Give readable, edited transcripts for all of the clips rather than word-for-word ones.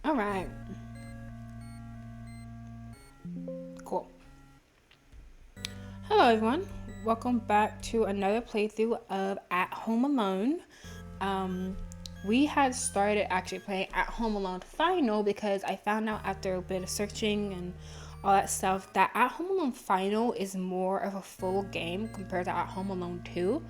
All right. Cool. Hello, everyone. Welcome back to another playthrough of At Home Alone. Um, we had started actually playing At Home Alone Final because I found out after a bit of searching and all that stuff that At Home Alone Final is more of a full game compared to At Home Alone 2.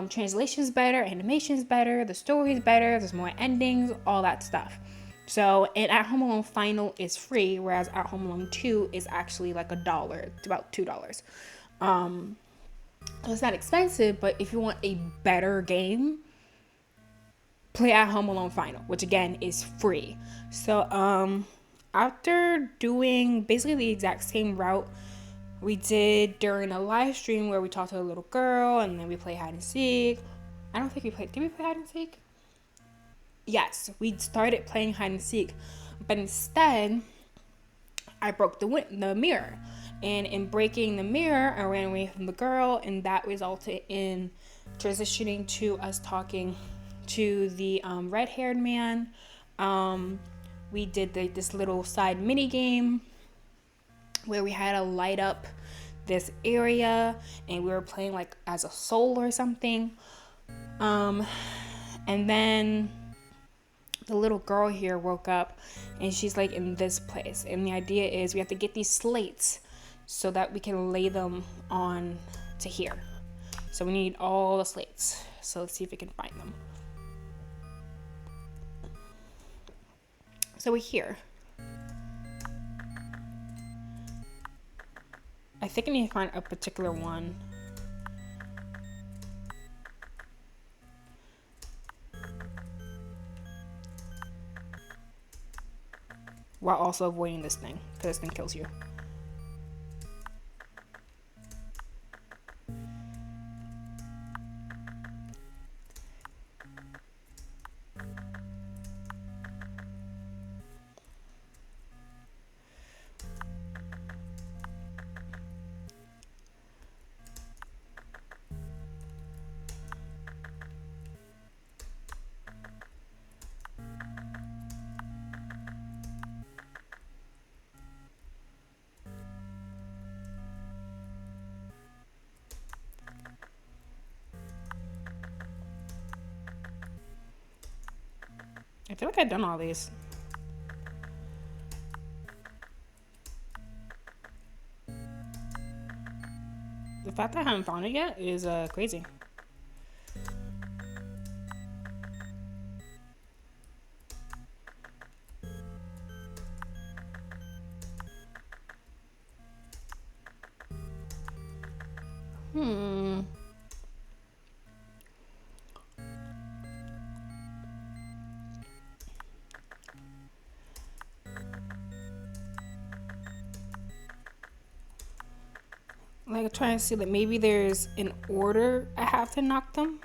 Translation's better, animation's better, the story's better, there's more endings, all that stuff. So, and At Home Alone Final is free, whereas At Home Alone 2 is actually like $1. It's about $2. Um, so it's not expensive, but if you want a better game, play At Home Alone Final, which again is free. So, after doing basically the exact same route we did during a live stream where we talked to a little girl and then we play hide and seek. I don't think we played. Did we play hide and seek? Yes, we started playing hide and seek, but instead I broke the mirror. And in breaking the mirror, I ran away from the girl, and that resulted in transitioning to us talking to the red-haired man. We did this little side mini game where we had to light up this area, and we were playing like as a soul or something. Um, and then the little girl here woke up and she's like in this place, and the idea is we have to get these slates so that we can lay them on to here. So we need all the slates, so let's see if we can find them. So we're here. I think I need to find a particular one. While also avoiding this thing, because this thing kills you. I feel like I've done all these. The fact that I haven't found it yet is crazy. Hmm. Like, I'm trying to see that maybe there's an order I have to knock them.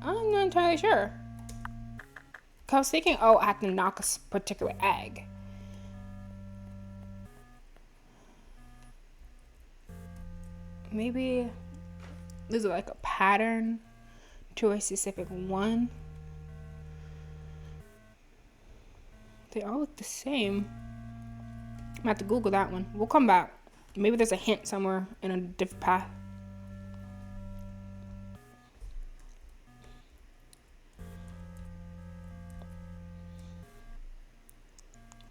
I'm not entirely sure. Cause I was thinking, oh, I have to knock a particular egg. Maybe there's like a pattern to a specific one. They all look the same. I'm gonna have to Google that one. We'll come back. Maybe there's a hint somewhere in a different path.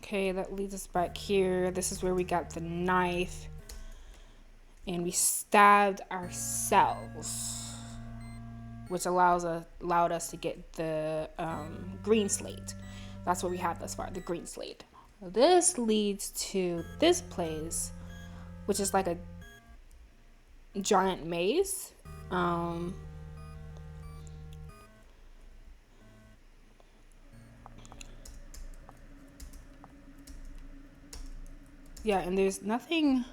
Okay, that leads us back here. This is where we got the knife. And we stabbed ourselves, which allowed us to get the green slate. That's what we have thus far, the green slate. This leads to this place, which is like a giant maze. Yeah, and there's nothing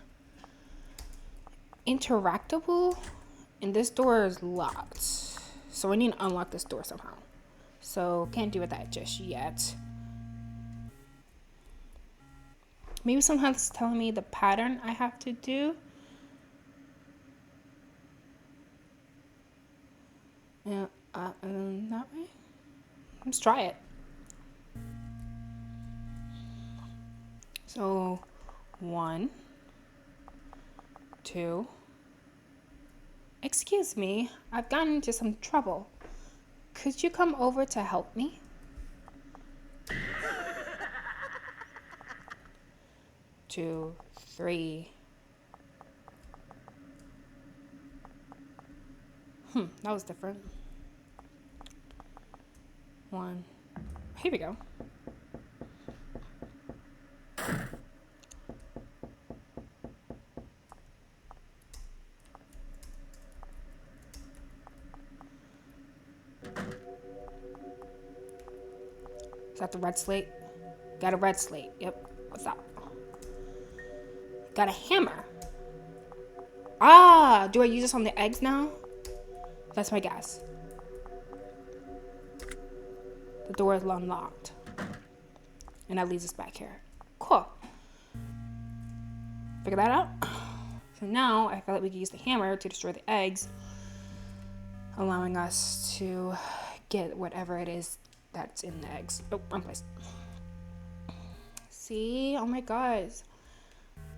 interactable, and this door is locked. So we need to unlock this door somehow. So can't do that just yet. Maybe somehow it's telling me the pattern I have to do. Yeah, that way. Let's try it. So, 1, 2. Excuse me, I've gotten into some trouble. Could you come over to help me? 2, 3. That was different. 1. Here we go. Is that the red slate? Got a red slate. Yep. What's that? Got a hammer. Ah, do I use this on the eggs now? That's my guess. The door is unlocked. And that leads us back here. Cool. Figure that out. So now I feel like we can use the hammer to destroy the eggs, allowing us to get whatever it is that's in the eggs. Oh, wrong place. See? Oh my gosh.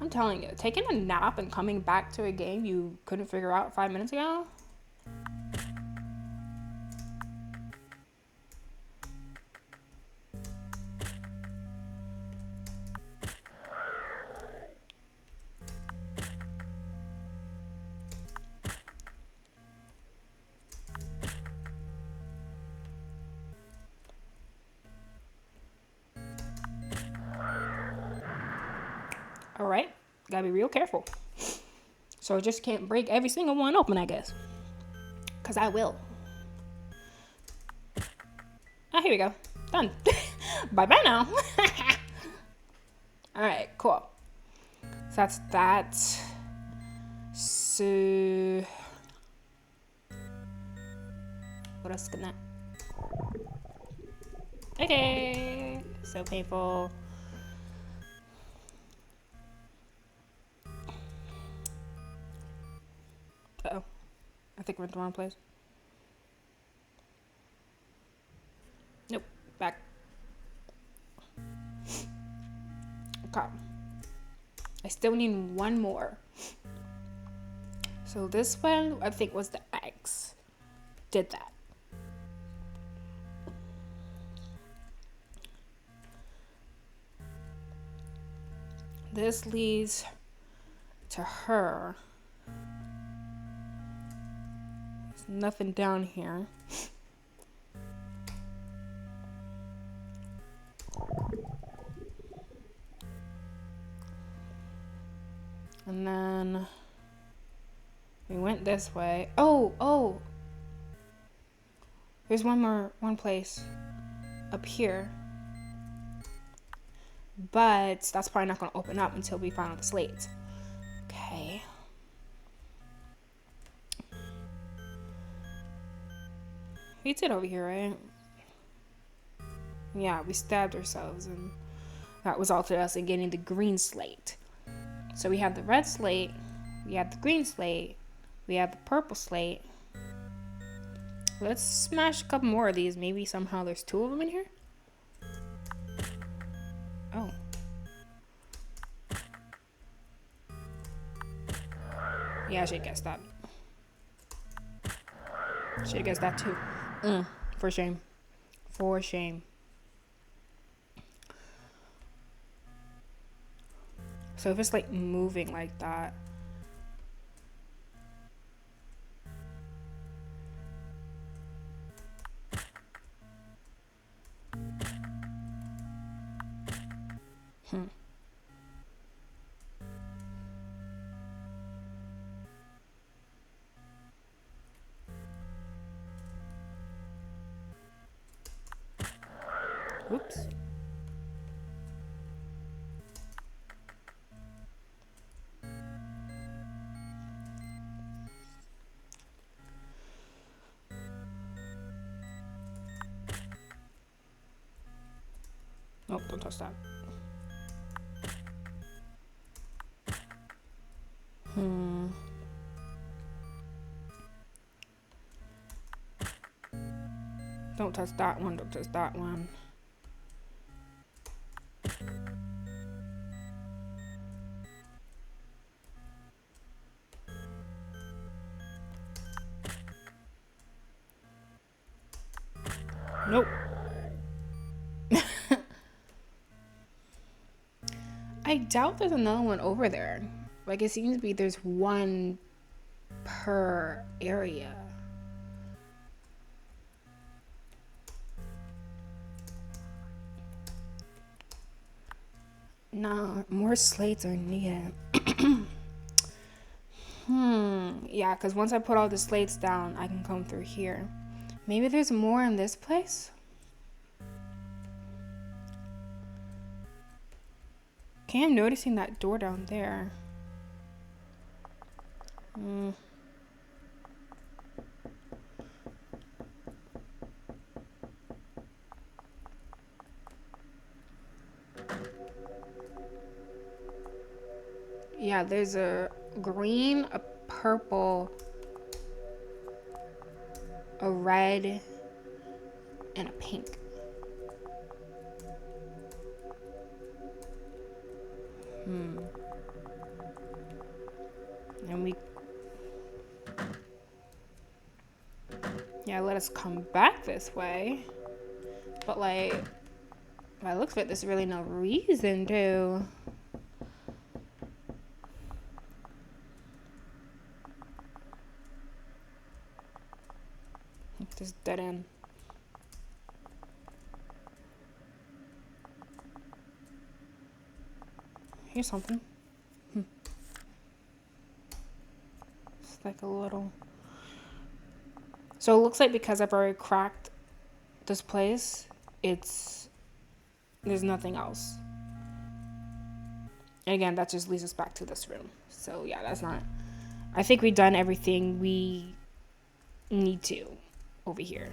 I'm telling you, taking a nap and coming back to a game you couldn't figure out 5 minutes ago? All right, gotta be real careful. So I just can't break every single one open, I guess. Because I will. Oh, here we go. Done. Bye-bye now. All right, cool. So that's that. So... what else can that? Okay. So painful. Uh-oh. I think we're in the wrong place. Nope. Back. Okay. I still need one more. So this one, I think, was the eggs. Did that. This leads to her. There's nothing down here. And then we went this way. Oh. There's one place up here. But that's probably not going to open up until we find out the slates. Okay. We did over here, right? Yeah, we stabbed ourselves, and that resulted us in getting the green slate. So we have the red slate, we have the green slate, we have the purple slate. Let's smash a couple more of these. Maybe somehow there's 2 of them in here? Oh. Yeah, I should have guessed that. Should have guessed that too. For shame. For shame. So if it's like moving like that. Oops. Nope, don't touch that. Don't touch that one. Don't touch that one. Nope. I doubt there's another one over there. Like, it seems to be there's one per area. No, more slates are needed. Yeah, because once I put all the slates down, I can come through here. Maybe there's more in this place? Okay, I'm noticing that door down there. Yeah, there's a green, a purple, a red, and a pink. And we... Yeah, let us come back this way. But, like, by the looks of it, there's really no reason to. Just dead end. Here's something. It's like a little... So it looks like because I've already cracked this place, there's nothing else. And again, that just leads us back to this room. So yeah, that's not... I think we've done everything we need to over here.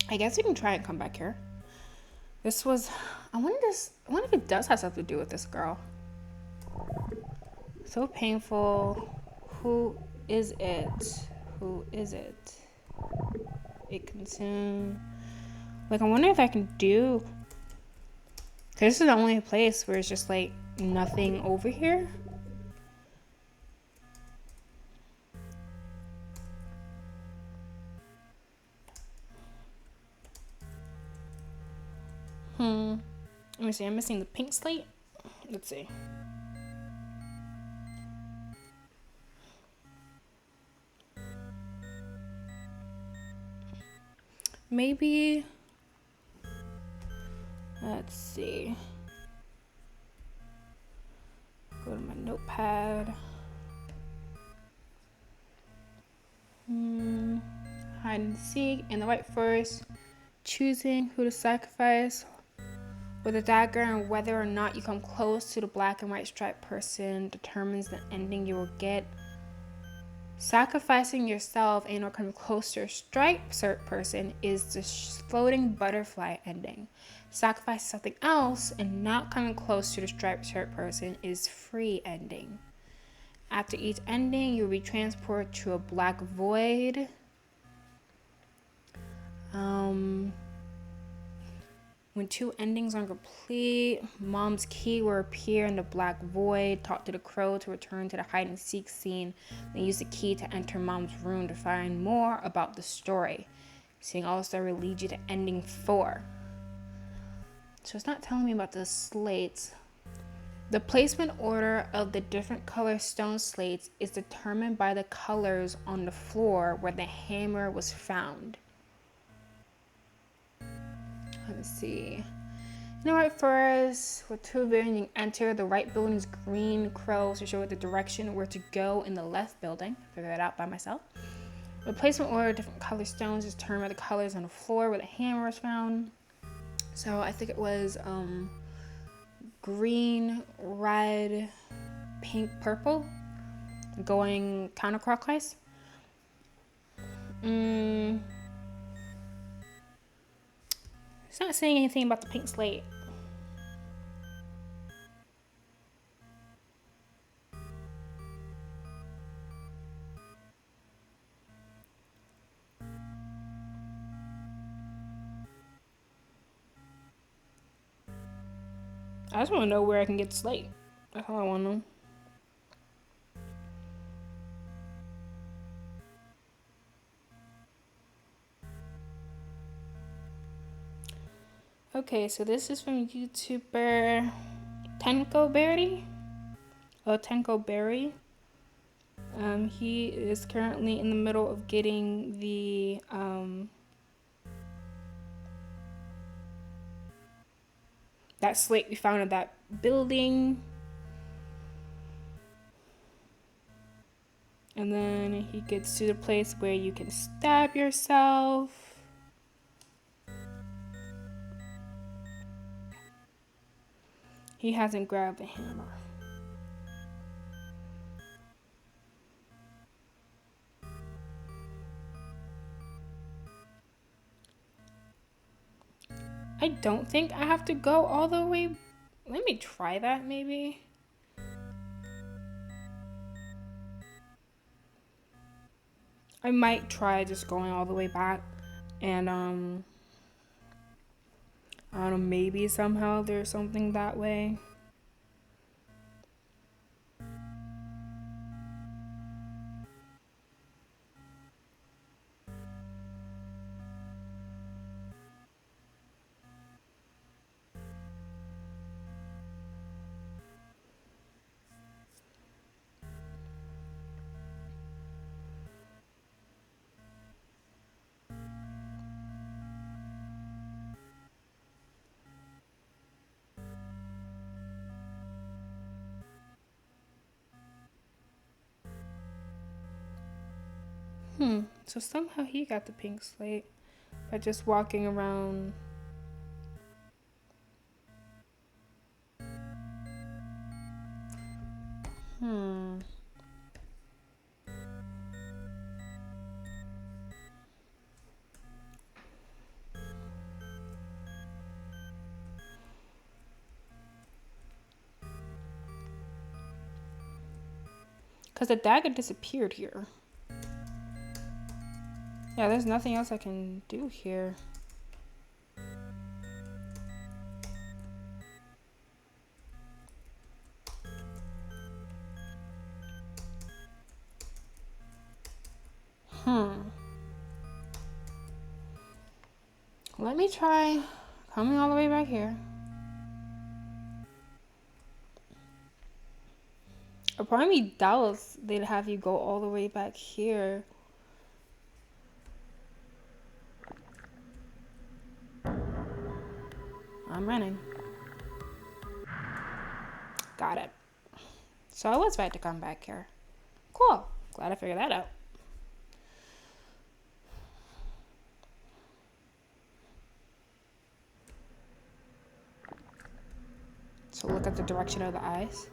I guess we can try and come back here. This was... I wonder if it does have something to do with this girl. So painful. Who is it? Who is it? It consumed... Like, I wonder if I can do... This is the only place where it's just, like, nothing over here. Let me see. I'm missing the pink slate. Let's see. Maybe... Let's see. Go to my notepad. Hide and seek in the white forest. Choosing who to sacrifice with a dagger, and whether or not you come close to the black and white striped person determines the ending you will get. Sacrificing yourself and or coming close to a striped person is the floating butterfly ending. Sacrifice something else and not coming close to the striped shirt person is free ending. After each ending, you'll be transported to a black void. When two endings are complete, mom's key will appear in the black void. Talk to the crow to return to the hide and seek scene. Then use the key to enter mom's room to find more about the story. Seeing also will lead you to ending 4. So it's not telling me about the slates. The placement order of the different color stone slates is determined by the colors on the floor where the hammer was found. Let's see. In the right forest, with 2 buildings, you enter the right building's green crows to show it the direction where to go in the left building. Figure that out by myself. The placement order of different color stones is determined by the colors on the floor where the hammer was found. So I think it was green, red, pink, purple, going counterclockwise. It's not saying anything about the pink slate. I just want to know where I can get slate. That's all I want to know. Okay, so this is from YouTuber Tenko Berry. Oh, Tenko Berry. He is currently in the middle of getting the that slate we found in that building. And then he gets to the place where you can stab yourself. He hasn't grabbed the hammer. I don't think I have to go all the way. Let me try that maybe. I might try just going all the way back and I don't know, maybe somehow there's something that way. So somehow he got the pink slate by just walking around. Because the dagger disappeared here. Yeah, there's nothing else I can do here. Let me try coming all the way back here. Or probably Dallas, they'd have you go all the way back here. I'm running. Got it. So I was right to come back here. Cool. Glad I figured that out. So look at the direction of the eyes.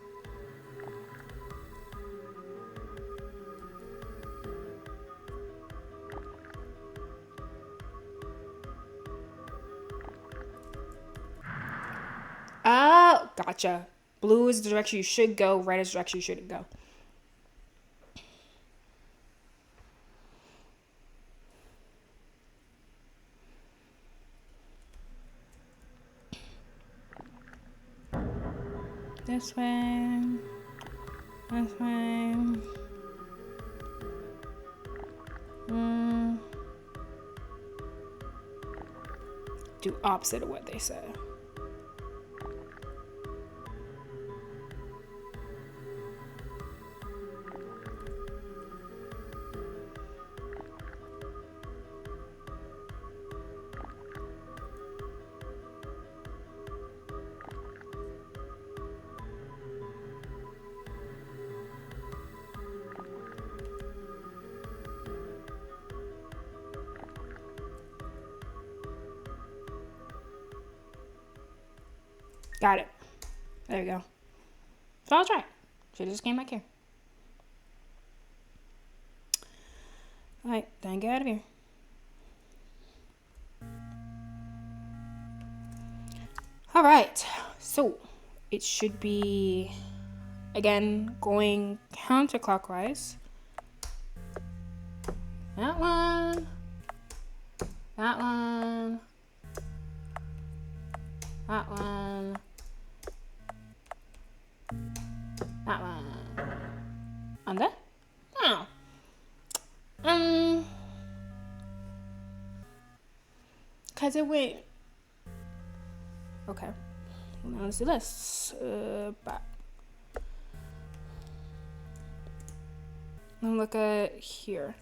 Oh, gotcha. Blue is the direction you should go. Red is the direction you shouldn't go. This way. This way. Do opposite of what they said. Got it. There we go. So I'll try. She just came back here. Alright, then get out of here. Alright, so it should be, again, going counterclockwise. That one. That one. That one. Because it went... Okay. Now let's do this. Back. And look at here.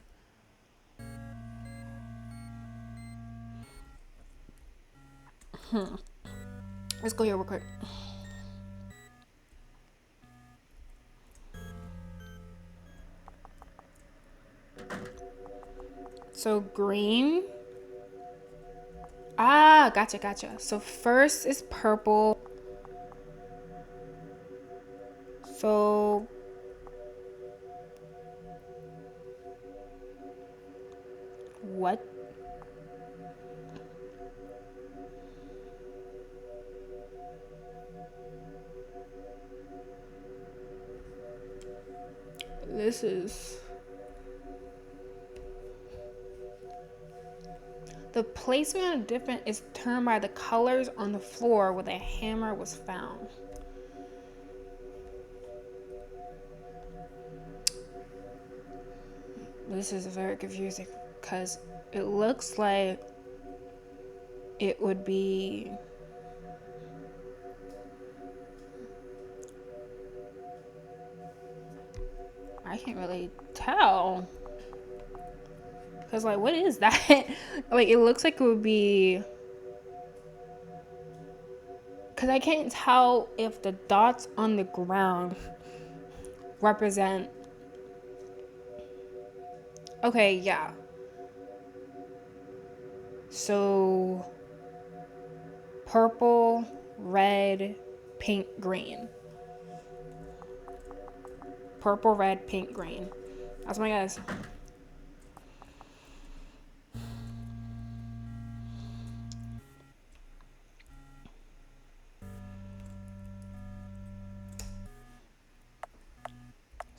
Let's go here real quick. So green. Ah, gotcha. So first is purple. So what? This is... The placement on the different is determined by the colors on the floor where the hammer was found. This is very confusing because it looks like it would be... I can't really tell. Because, like, what is that? Like, it looks like it would be... Because I can't tell if the dots on the ground represent... Okay, yeah. So, purple, red, pink, green. Purple, red, pink, green. That's my guess.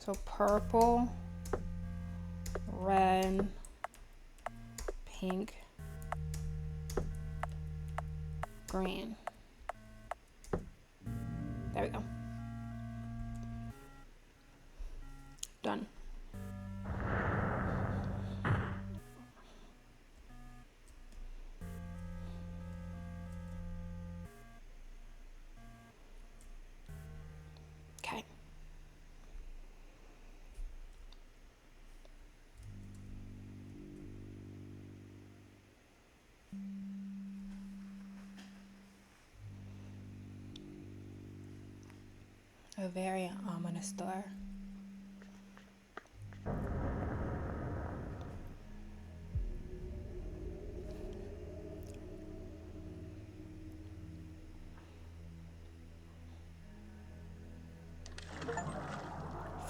So purple, red, pink, green. There we go. Done. Okay. A very ominous door.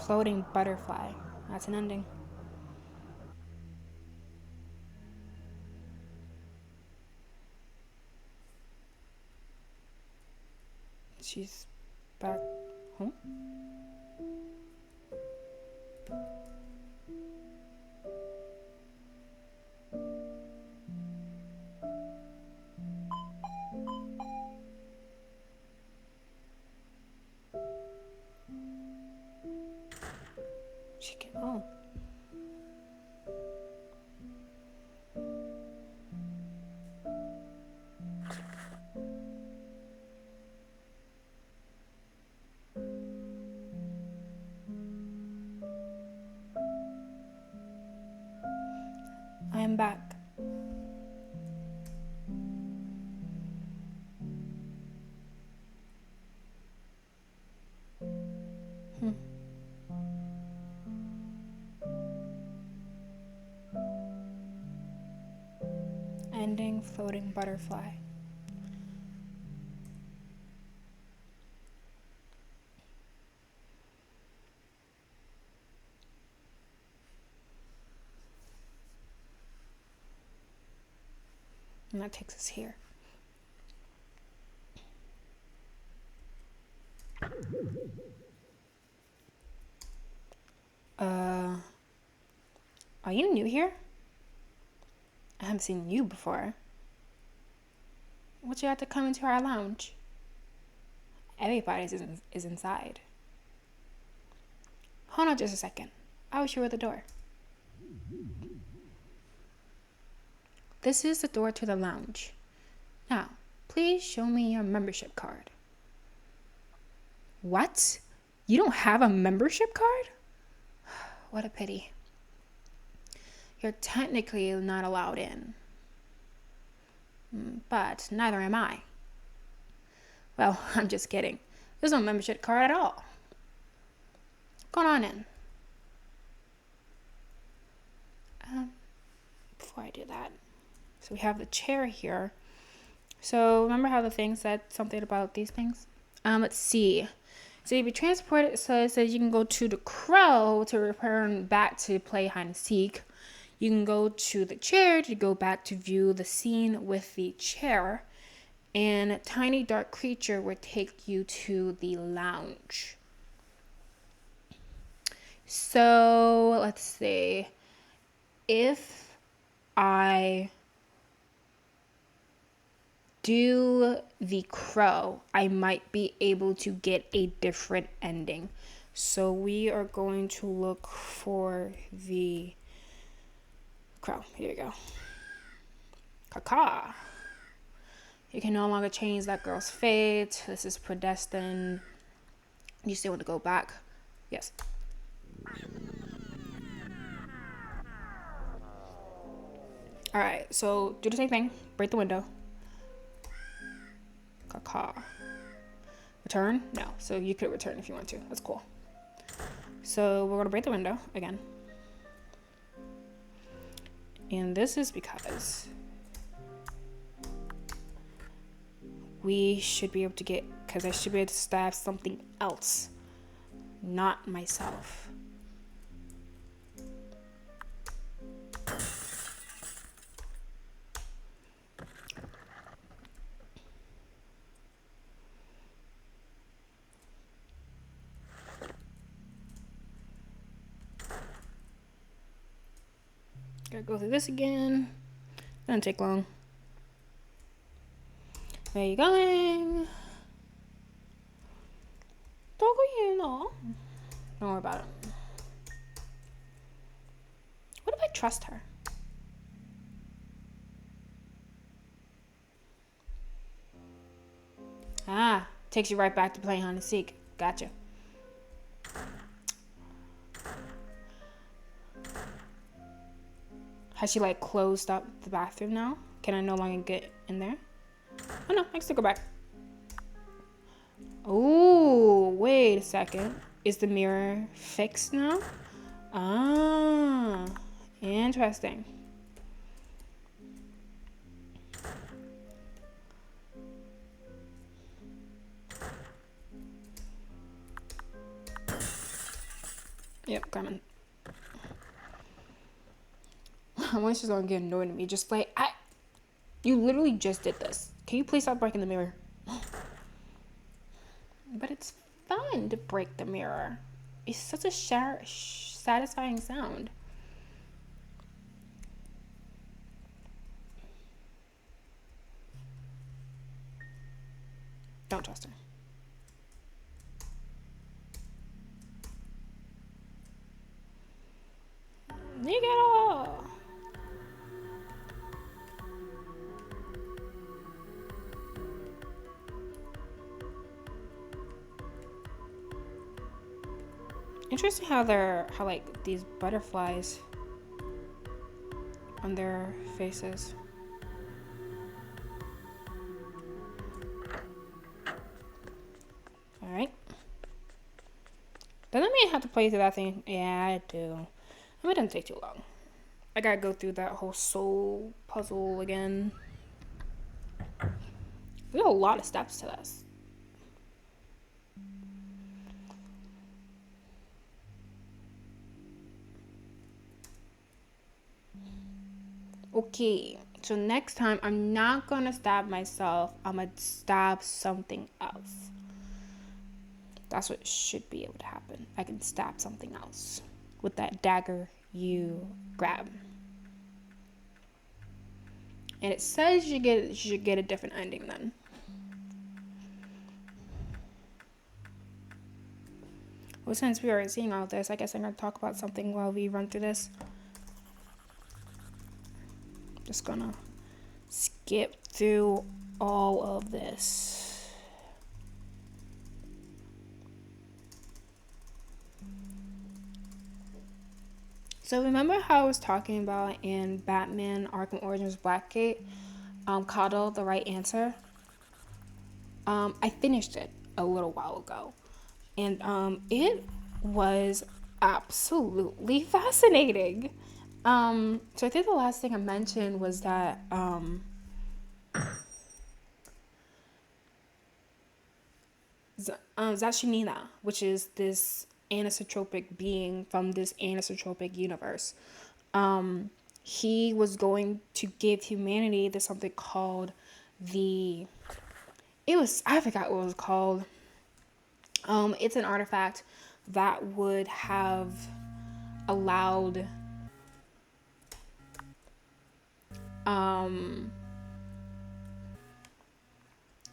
Floating butterfly. That's an ending. She's back home? She came home. I am back. Ending, floating butterfly. And that takes us here. Are you new here? I haven't seen you before. What you have to come into our lounge? Everybody is inside. Hold on just a second. I will show you the door. This is the door to the lounge. Now, please show me your membership card. What? You don't have a membership card? What a pity. You're technically not allowed in. But neither am I. Well, I'm just kidding. There's no membership card at all. Go on in. Before I do that, so we have the chair here. So remember how the thing said something about these things? Let's see. So you be transported. So it says you can go to the crow to return back to play hide and seek. You can go to the chair to go back to view the scene with the chair. And a tiny dark creature will take you to the lounge. So let's see. If I do the crow, I might be able to get a different ending. So we are going to look for the crow. Here we go. Caca. You can no longer change that girl's fate. This is predestined. You still want to go back? Yes. Alright, so do the same thing. Break the window. Caca. Return? No. So you could return if you want to. That's cool. So we're going to break the window again. And this is because we should be able to get, because I should be able to stab something else, not myself. Gotta go through this again. Doesn't take long. Where are you going? Don't worry about it. What if I trust her? Ah, takes you right back to playing hide and seek. Gotcha. Has she like closed up the bathroom now? Can I no longer get in there? Oh no, I can still go back. Oh, wait a second. Is the mirror fixed now? Ah, interesting. Yep, coming. I want she's gonna get annoyed at me. Just like, you literally just did this. Can you please stop breaking the mirror? But it's fun to break the mirror. It's such a satisfying sound. Don't trust her. Nigga! Interesting how like these butterflies on their faces. Alright. Doesn't mean I have to play through that thing. Yeah, I do. I mean, it doesn't take too long. I gotta go through that whole soul puzzle again. There's a lot of steps to this. Okay, so next time I'm not gonna stab myself. I'm gonna stab something else. That's what should be able to happen. I can stab something else with that dagger you grab. And it says you should get a different ending then. Well, since we are seeing all this, I guess I'm gonna talk about something while we run through this. Just gonna skip through all of this. So remember how I was talking about in Batman Arkham Origins Blackgate, Coddle, the right answer? I finished it a little while ago, and it was absolutely fascinating. So I think the last thing I mentioned was that Zashinina, which is this anisotropic being from this anisotropic universe, he was going to give humanity this something called the. I forgot what it was called. It's an artifact that would have allowed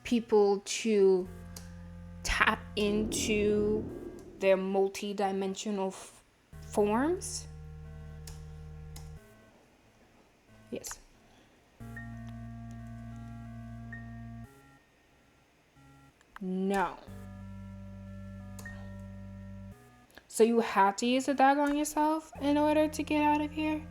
people to tap into their multi-dimensional forms. Yes. No. So you have to use a dagger on yourself in order to get out of here?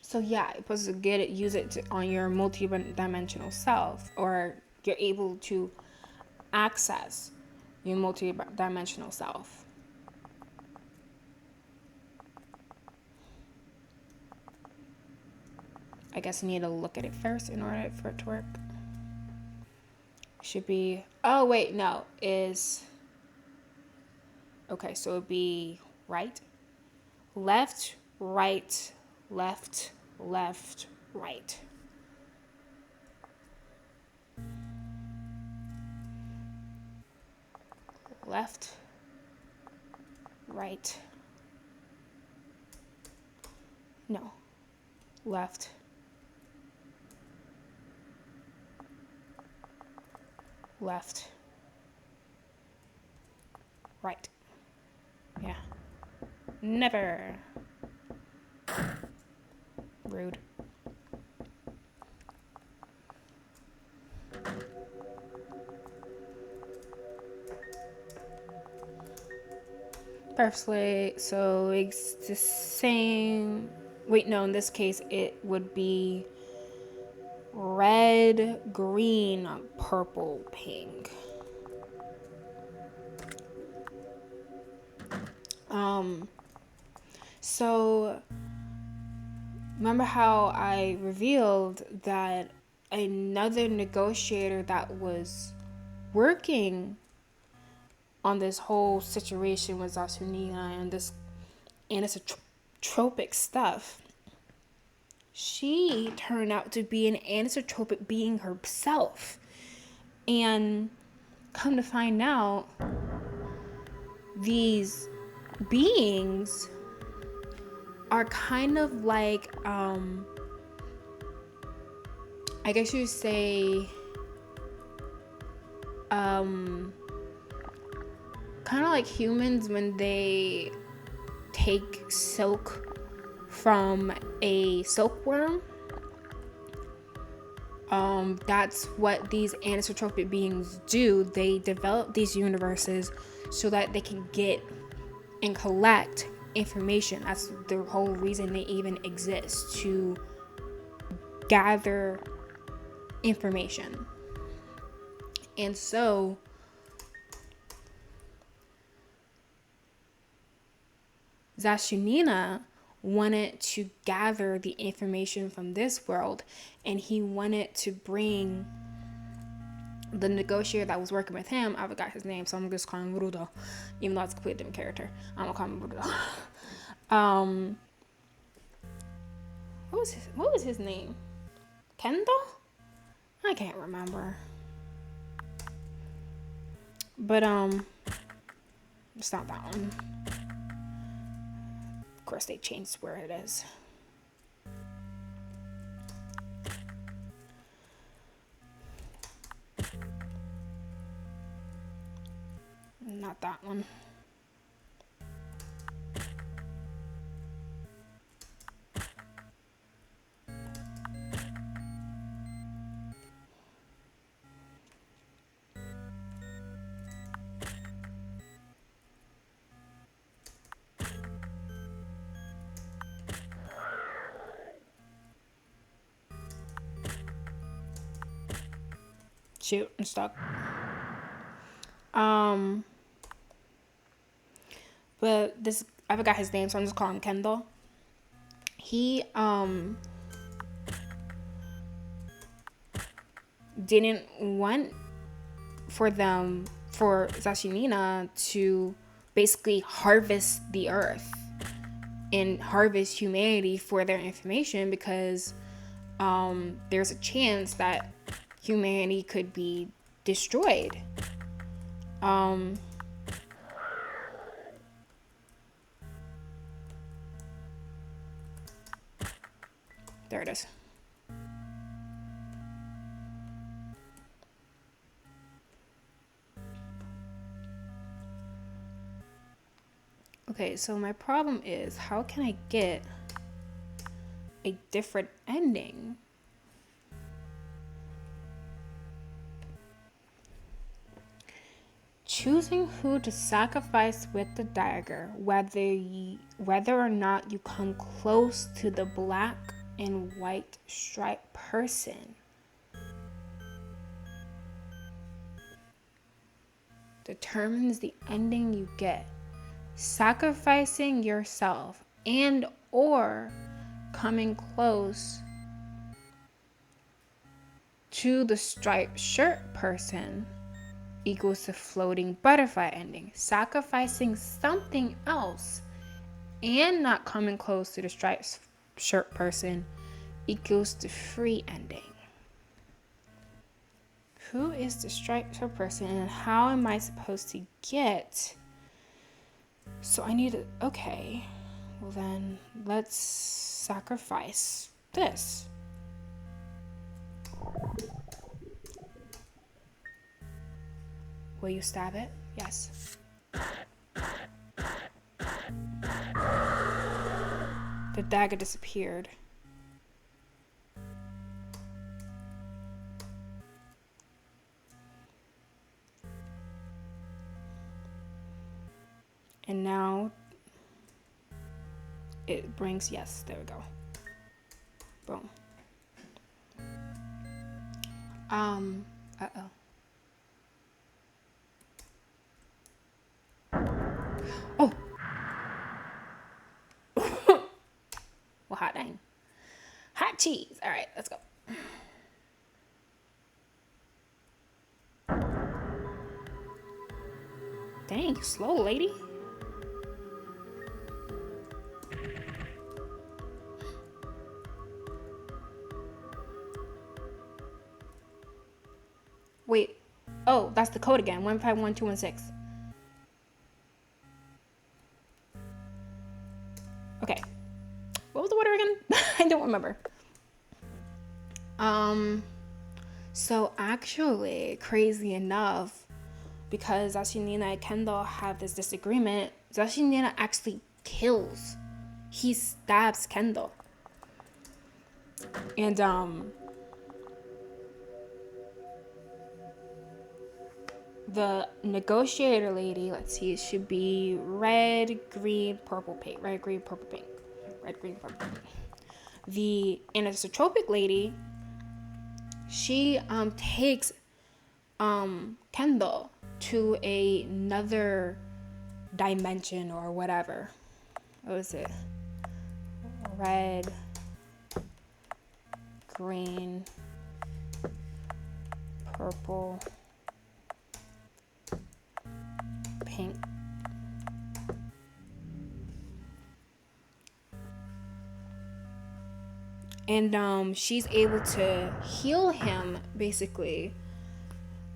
So yeah, you're supposed to use it on your multi-dimensional self, or you're able to access your multi-dimensional self. I guess you need to look at it first in order for it to work. Should be, oh wait, no, okay, so it'd be right, left, right, left, left, right. Left, right, no, left, left, right. Yeah. Never. Rude. Firstly, so it's the same. Wait, no, in this case, it would be red, green, purple, pink. So remember how I revealed that another negotiator that was working on this whole situation with Zasunina and this anisotropic stuff, she turned out to be an anisotropic being herself. And come to find out, these beings are kind of like, I guess you'd say, kind of like humans when they take silk from a silkworm. That's what these anisotropic beings do. They develop these universes so that they can get and collect information. That's the whole reason they even exist, to gather information. And so Zashinina wanted to gather the information from this world, and he wanted to bring the negotiator that was working with him. I forgot his name, so I'm just calling him Rudo, even though it's a completely different character. I'm gonna call him Rudo. What was his name? Kendo? I can't remember. But it's not that one. Of course, they changed where it is. not that one. Shoot, I'm stuck. But this, I forgot his name, so I'm just calling him Kendall. He didn't want for Zashinina to basically harvest the earth and harvest humanity for their information, because there's a chance that humanity could be destroyed. There it is. Okay, so my problem is, how can I get a different ending? Choosing who to sacrifice with the dagger, whether or not you come close to the black and white striped person, determines the ending you get. Sacrificing yourself and or coming close to the striped shirt person equals to floating butterfly ending. Sacrificing something else and not coming close to the striped shirt person equals to free ending. Who is the striped shirt person and how am I supposed to get? So I need to, okay, well then let's sacrifice this. Will you stab it? Yes. The dagger disappeared. And now it brings, yes, there we go. Boom. Uh-oh. Oh! Well, hot dang. Hot cheese. All right, let's go. Dang, slow, lady. Wait. Oh, that's the code again. 151216. Okay. What was the order again? I don't remember. So actually, crazy enough, because Zashinina and Kendall have this disagreement, Zashinina actually kills. He stabs Kendall. And the negotiator lady, let's see, it should be red, green, purple pink. Red, green, purple pink. Red, green, purple pink. The anisotropic lady, she takes Kendall to another dimension or whatever. What was it? Red, green, purple, pink. And she's able to heal him, basically.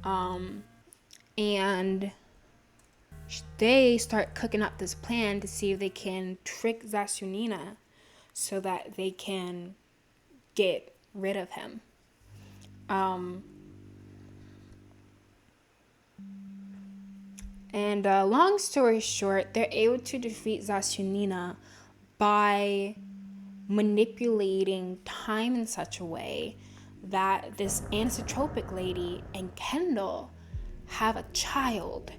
And they start cooking up this plan to see if they can trick Zashinina so that they can get rid of him. And long story short, they're able to defeat Zashunina by manipulating time in such a way that this anisotropic lady and Kendall have a child.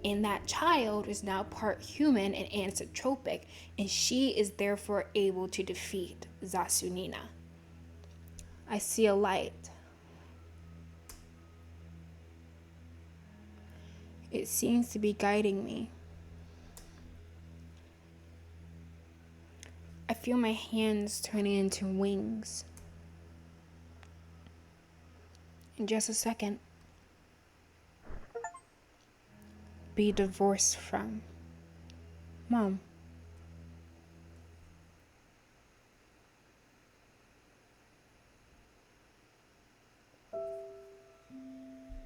And that child is now part human and anisotropic, and she is therefore able to defeat Zashunina. I see a light. It seems to be guiding me. I feel my hands turning into wings. In just a second. Be divorced from. Mom.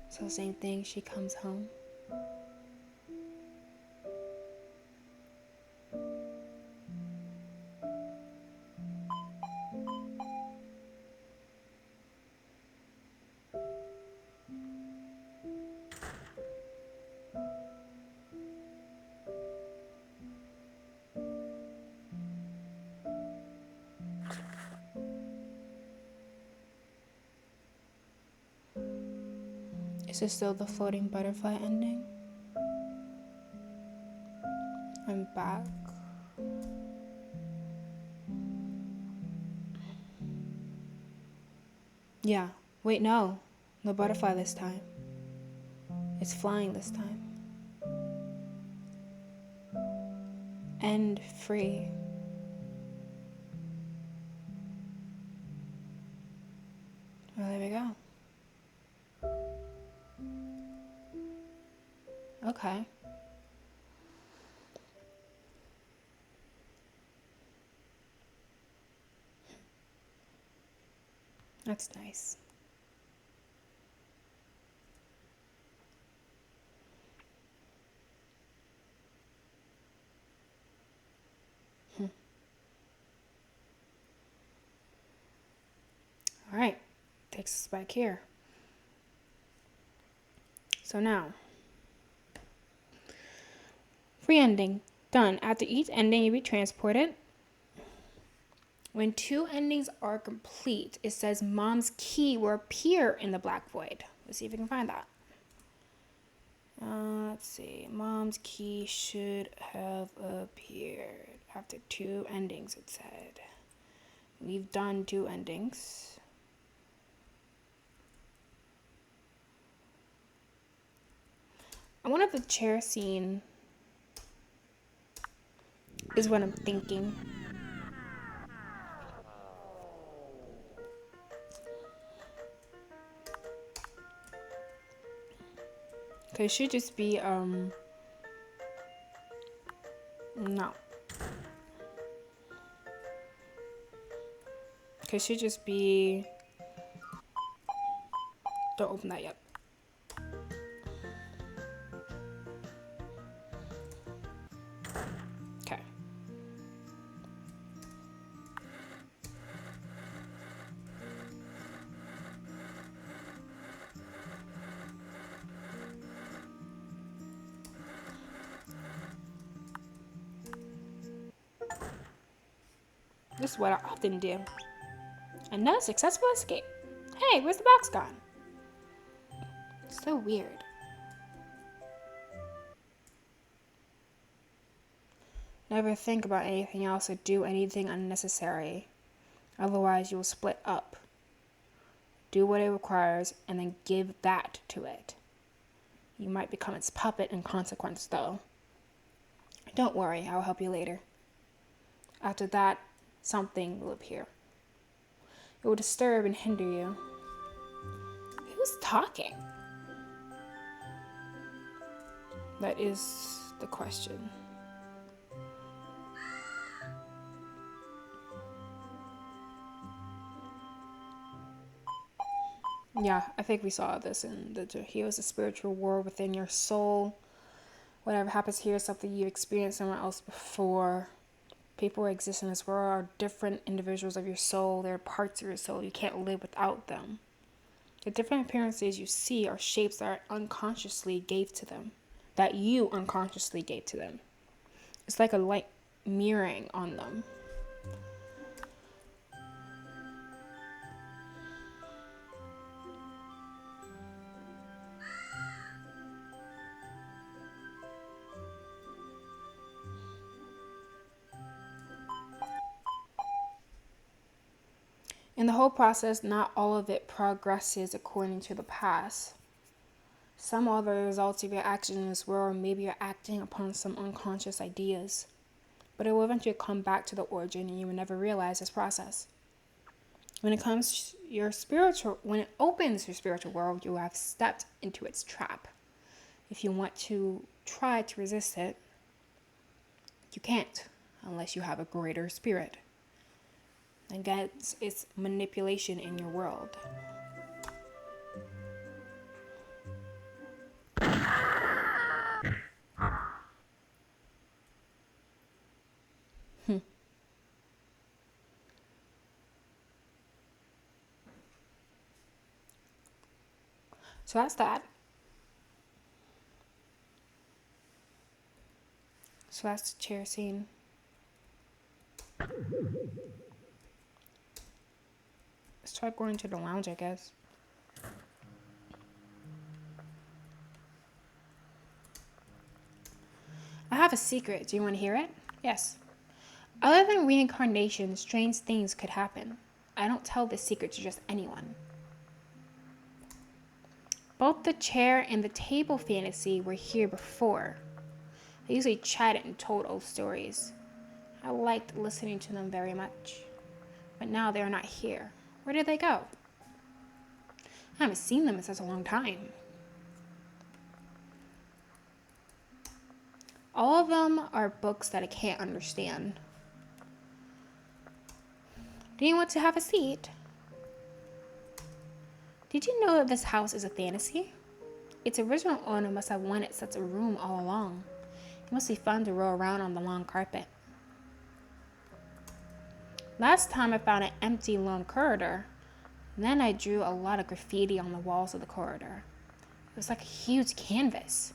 So same thing, she comes home. Is this still the floating butterfly ending? I'm back. Yeah. Wait, no. No butterfly this time. It's flying this time. And free. Well, there we go. Okay. That's nice. All right. Takes us back here. So now, free ending. Done. After each ending, you be transported. When 2 endings are complete, it says Mom's key will appear in the black void. Let's see if we can find that. Let's see. Mom's key should have appeared after 2 endings, it said. We've done 2 endings. I wonder if the chair scene is what I'm thinking. Cause it should just be no. Cause it should just be, don't open that yet. Okay. This is what I often do. Another successful escape. Hey, where's the box gone? So weird. Never think about anything else or do anything unnecessary. Otherwise, you will split up. Do what it requires and then give that to it. You might become its puppet in consequence, though. Don't worry, I'll help you later. After that, something will appear. It will disturb and hinder you. Who's talking? That is the question. Yeah, I think we saw this in the heals the spiritual war within your soul. Whatever happens here is something you've experienced somewhere else before. People who exist in this world are different individuals of your soul. They're parts of your soul. You can't live without them. The different appearances you see are shapes that unconsciously gave to them. that you unconsciously gave to them. It's like a light mirroring on them. In the whole process, not all of it progresses according to the past. Some are the results of your actions in this world, or maybe you're acting upon some unconscious ideas. But it will eventually come back to the origin and you will never realize this process. When it opens your spiritual world, you have stepped into its trap. If you want to try to resist it, you can't unless you have a greater spirit. Again, it's manipulation in your world. So that's that. So that's the chair scene. Let's try going to the lounge, I guess. I have a secret. Do you want to hear it? Yes. Other than reincarnation, strange things could happen. I don't tell this secret to just anyone. Both the chair and the table fantasy were here before. They usually chatted and told old stories. I liked listening to them very much. But now they are not here. Where did they go? I haven't seen them in such a long time. All of them are books that I can't understand. Do you want to have a seat? Did you know that this house is a fantasy? Its original owner must have wanted such a room all along. It must be fun to roll around on the long carpet. Last time I found an empty long corridor. Then I drew a lot of graffiti on the walls of the corridor. It was like a huge canvas.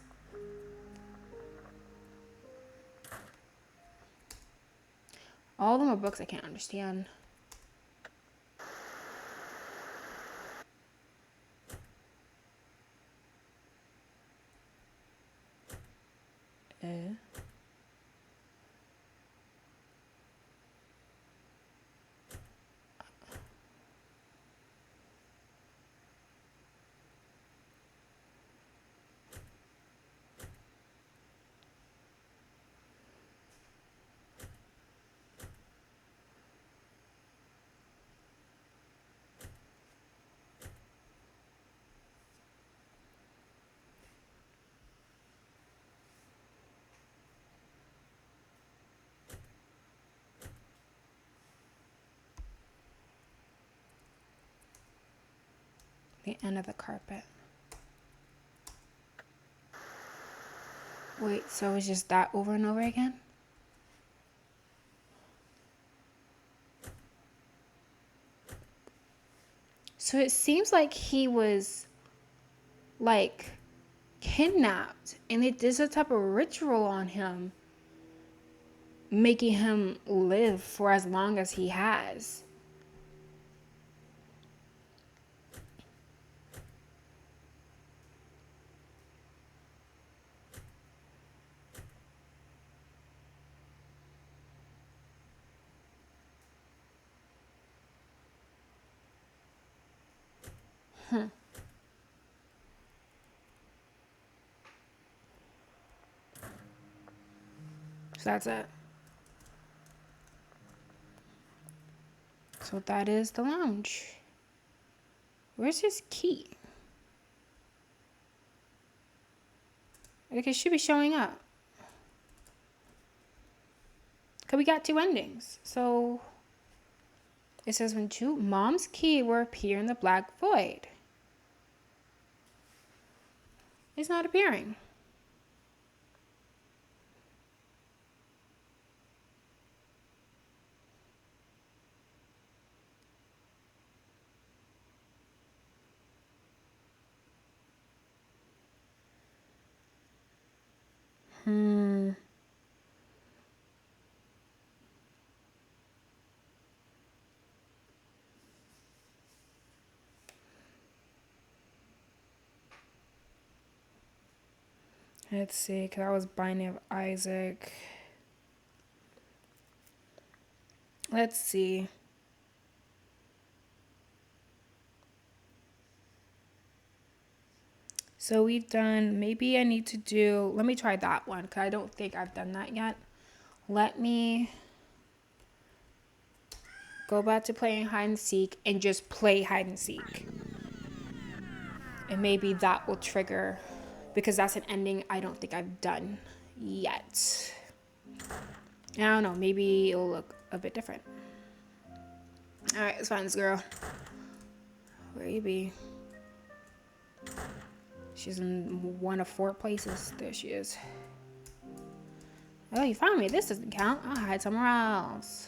All of them are books I can't understand. The end of the carpet. Wait, so it's just that over and over again? So it seems like he was like kidnapped and they did some type of ritual on him, making him live for as long as he has. So that's it. So that is the lounge. Where's his key? Like it should be showing up. Cause we got two endings. So it says when mom's key will appear in the black void. It's not appearing. Let's see, because I was Binding of Isaac. Let's see. So we've done, maybe I need to do, let me try that one, because I don't think I've done that yet. Let me go back to playing hide and seek and just play hide and seek. And maybe that will trigger, because that's an ending I don't think I've done yet. I don't know, maybe it'll look a bit different. Alright, let's find this girl. Where you be? She's in one of 4 places. There she is. Oh, you found me. This doesn't count. I'll hide somewhere else.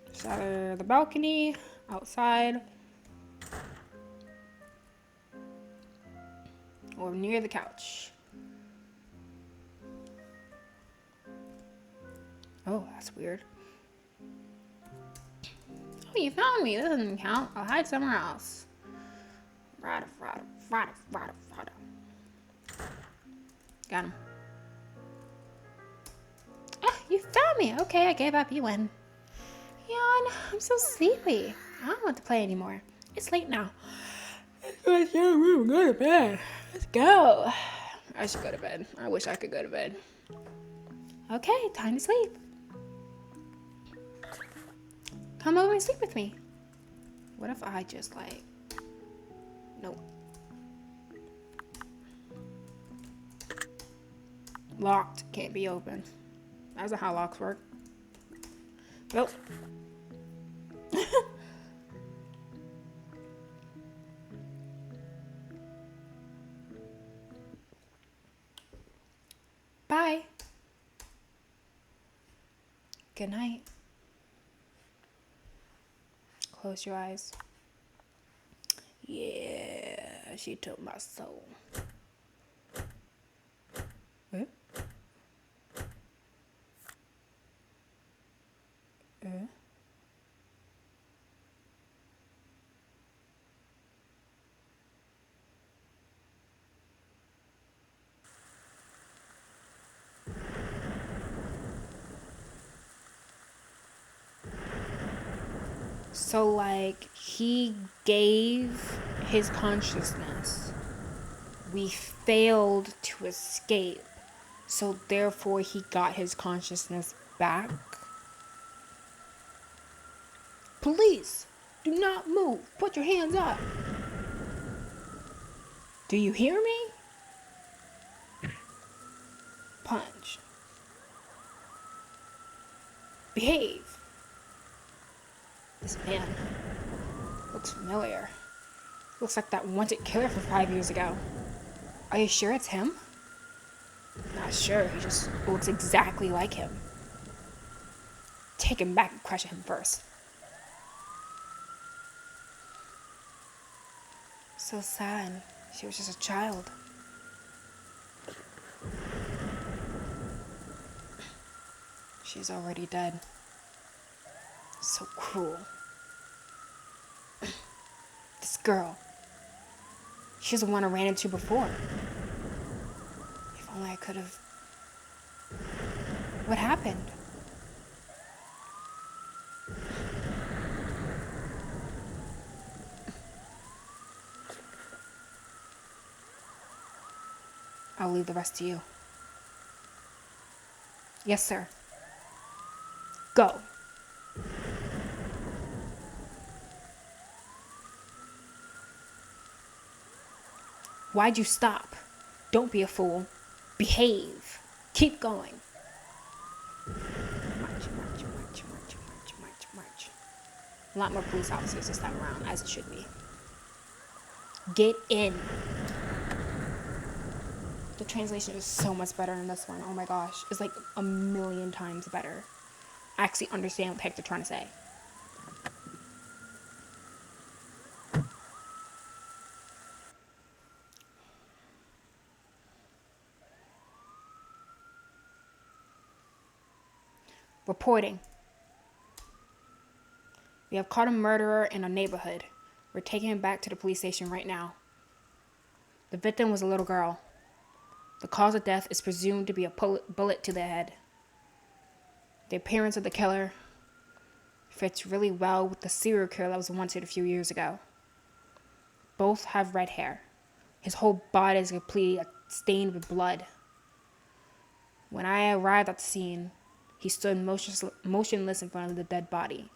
It's either the balcony, outside, or near the couch. Oh, that's weird. Oh, you found me. That doesn't count. I'll hide somewhere else. Rada. Got him. Ah, you found me. Okay, I gave up. You win. Yawn. I'm so sleepy. I don't want to play anymore. It's late now. Let's go to your room. Go to bed. Let's go. I should go to bed. I wish I could go to bed. Okay, time to sleep. Come over and sleep with me. What if I just like... Nope. Locked. Can't be open. That's not how locks work. Nope. Bye. Good night. Close your eyes. Yeah, she took my soul. What? So, like, he gave his consciousness. We failed to escape. So, therefore, he got his consciousness back. Police, do not move. Put your hands up. Do you hear me? Punch. Behave. This man looks familiar. Looks like that wanted killer from 5 years ago. Are you sure it's him? Not sure, he just looks exactly like him. Take him back and crush him first. So sad. She was just a child. She's already dead. So cruel. This girl. She's the one I ran into before. If only I could have... What happened? I'll leave the rest to you. Yes, sir. Go. Why'd you stop? Don't be a fool. Behave. Keep going. March. A lot more police officers this time around, as it should be. Get in. The translation is so much better in this one. Oh my gosh. It's like a million times better. I actually understand what the heck they're trying to say. Reporting. We have caught a murderer in a neighborhood. We're taking him back to the police station right now. The victim was a little girl. The cause of death is presumed to be a bullet to the head. The appearance of the killer fits really well with the serial killer that was wanted a few years ago. Both have red hair. His whole body is completely stained with blood. When I arrived at the scene, he stood motionless in front of the dead body.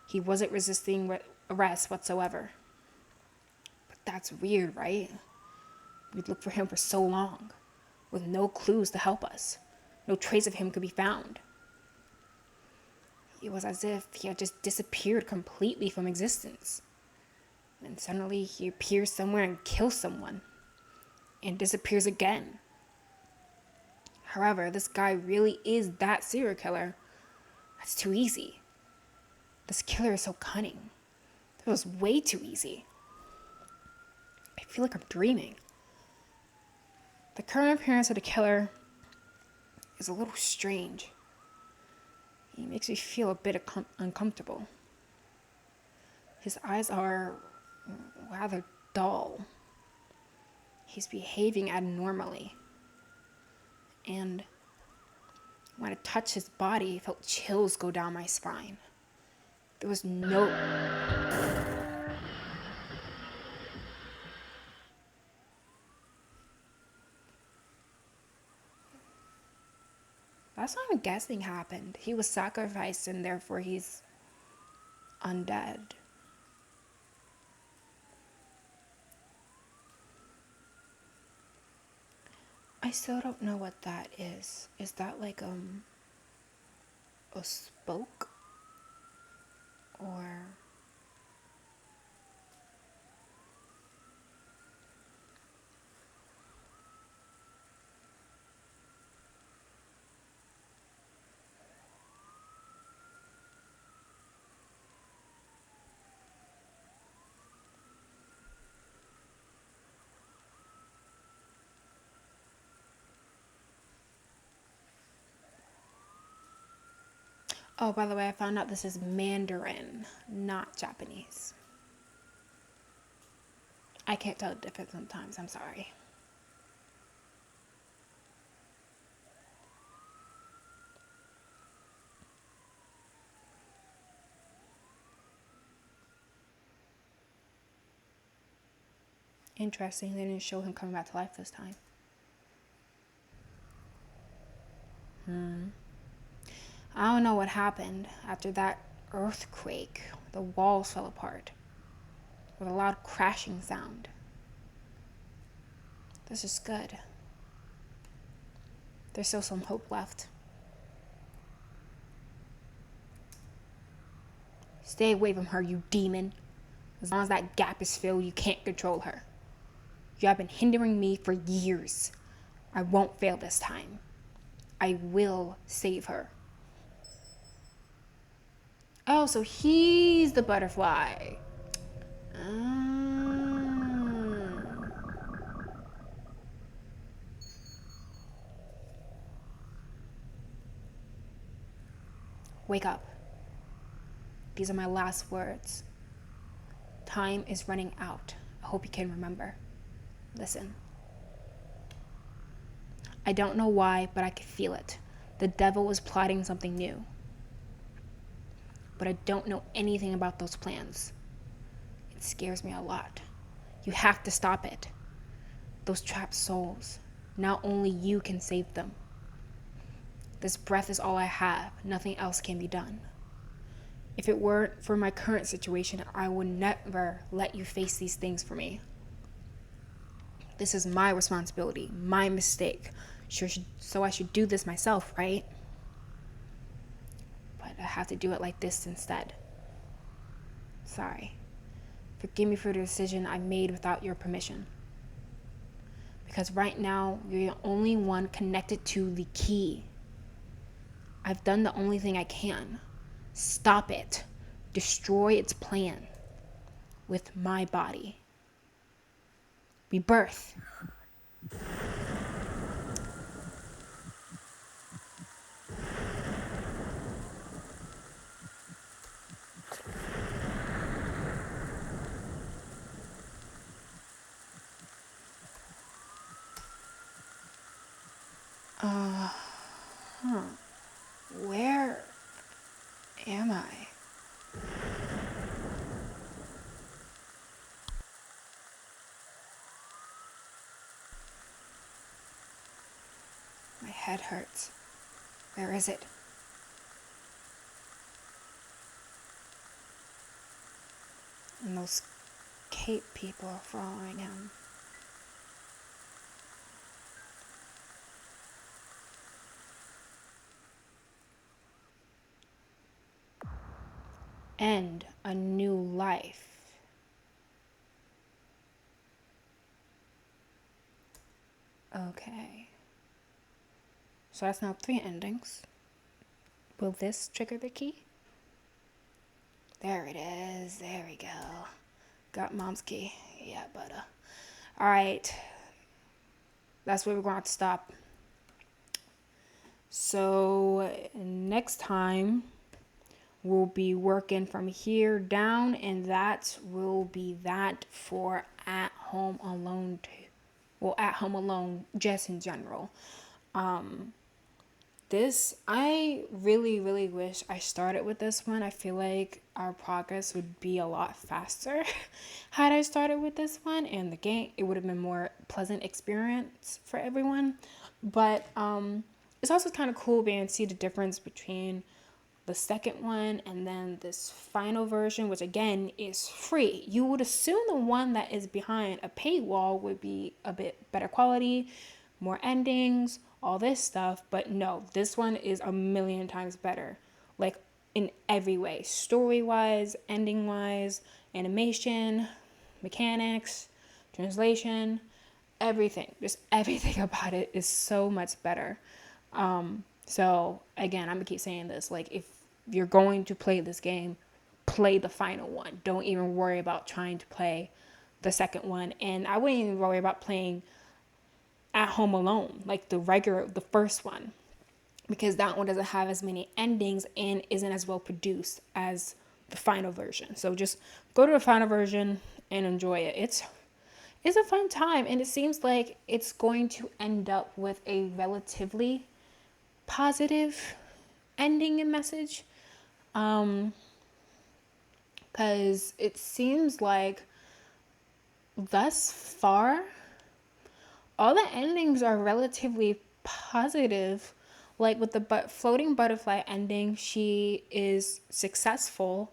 He wasn't resisting arrest whatsoever. But that's weird, right? We'd looked for him for so long, with no clues to help us. No trace of him could be found. It was as if he had just disappeared completely from existence. And suddenly he appears somewhere and kills someone, and disappears again. However, this guy really is that serial killer. That's too easy. This killer is so cunning. That was way too easy. I feel like I'm dreaming. The current appearance of the killer is a little strange. He makes me feel a bit uncomfortable. His eyes are rather dull. He's behaving abnormally. And when I touched his body, I felt chills go down my spine. There was no... That's what I'm guessing happened. He was sacrificed and therefore he's undead. I still don't know what that is. Is that like a spoke? Or... Oh, by the way, I found out this is Mandarin, not Japanese. I can't tell the difference sometimes, I'm sorry. Interesting, they didn't show him coming back to life this time. I don't know what happened after that earthquake. The walls fell apart with a loud crashing sound. This is good. There's still some hope left. Stay away from her, you demon. As long as that gap is filled, you can't control her. You have been hindering me for years. I won't fail this time. I will save her. Oh, so he's the butterfly. Wake up. These are my last words. Time is running out. I hope you can remember. Listen. I don't know why, but I could feel it. The devil is plotting something new. But I don't know anything about those plans. It scares me a lot. You have to stop it. Those trapped souls, not only you can save them. This breath is all I have. Nothing else can be done. If it weren't for my current situation, I would never let you face these things for me. This is my responsibility, my mistake. So I should do this myself, right? But I have to do it like this instead. Sorry. Forgive me for the decision I made without your permission. Because right now, you're the only one connected to the key. I've done the only thing I can. Stop it. Destroy its plan with my body. Rebirth. Where am I? My head hurts. Where is it? And those cape people are following him. End a new life. Okay. So that's now 3 endings. Will this trigger the key? There it is. There we go. Got mom's key. Yeah, butter. Alright. That's where we're going to have to stop. So next time we'll be working from here down, and that will be that for At Home Alone 2. Well, At Home Alone just in general. This, I really wish I started with this one. I feel like our progress would be a lot faster had I started with this one, and the game, it would have been more pleasant experience for everyone. But it's also kind of cool being to see the difference between the second one and then this final version, which again is free. You would assume the one that is behind a paywall would be a bit better quality, more endings, all this stuff, but no, this one is a million times better, like in every way, story wise, ending wise, animation, mechanics, translation, everything, just everything about it is so much better. So again, I'm gonna keep saying this, like, if you're going to play this game, play the final one. Don't even worry about trying to play the second one. And I wouldn't even worry about playing At Home Alone, like the first one, because that one doesn't have as many endings and isn't as well produced as the final version. So just go to the final version and enjoy it. It's a fun time, and it seems like it's going to end up with a relatively positive ending and message, because it seems like thus far all the endings are relatively positive. Like with the floating butterfly ending, she is successful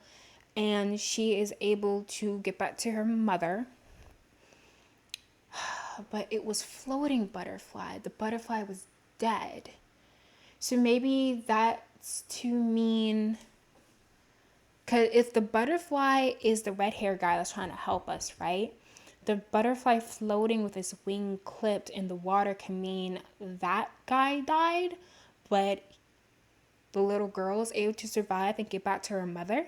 and she is able to get back to her mother. But it was floating butterfly. The butterfly was dead. So maybe that's to mean, because if the butterfly is the red hair guy that's trying to help us, right? The butterfly floating with his wing clipped in the water can mean that guy died, but the little girl is able to survive and get back to her mother.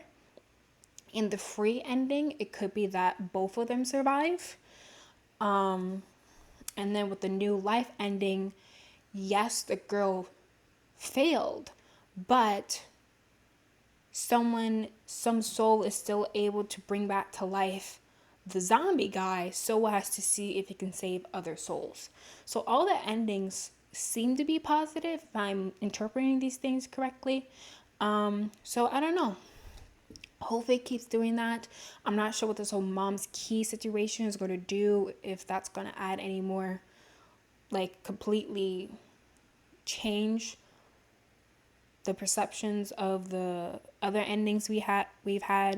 In the free ending, it could be that both of them survive. And then with the new life ending, yes, the girl failed, but some soul is still able to bring back to life the zombie guy so as to see if he can save other souls. So all the endings seem to be positive if I'm interpreting these things correctly. So I don't know. Hopefully it keeps doing that. I'm not sure what this whole mom's key situation is going to do, if that's going to add any more, like completely change the perceptions of the other endings we've had,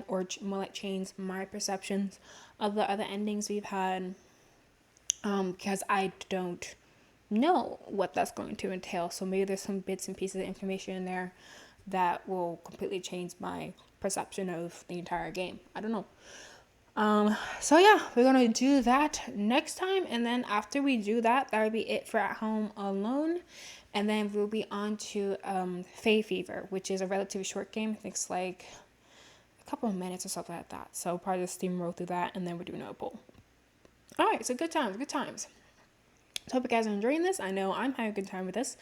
or more like change my perceptions of the other endings we've had, because I don't know what that's going to entail. So maybe there's some bits and pieces of information in there that will completely change my perception of the entire game. I don't know. So yeah, we're gonna do that next time, and then after we do that, that'll be it for At Home Alone, and then we'll be on to Fae Fever, which is a relatively short game. I think it's like a couple of minutes or something like that. So probably just steamroll through that, and then we're doing a poll. All right, so good times. So hope you guys are enjoying this. I know I'm having a good time with this,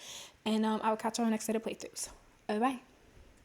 and I will catch you on the next set of playthroughs. Bye bye.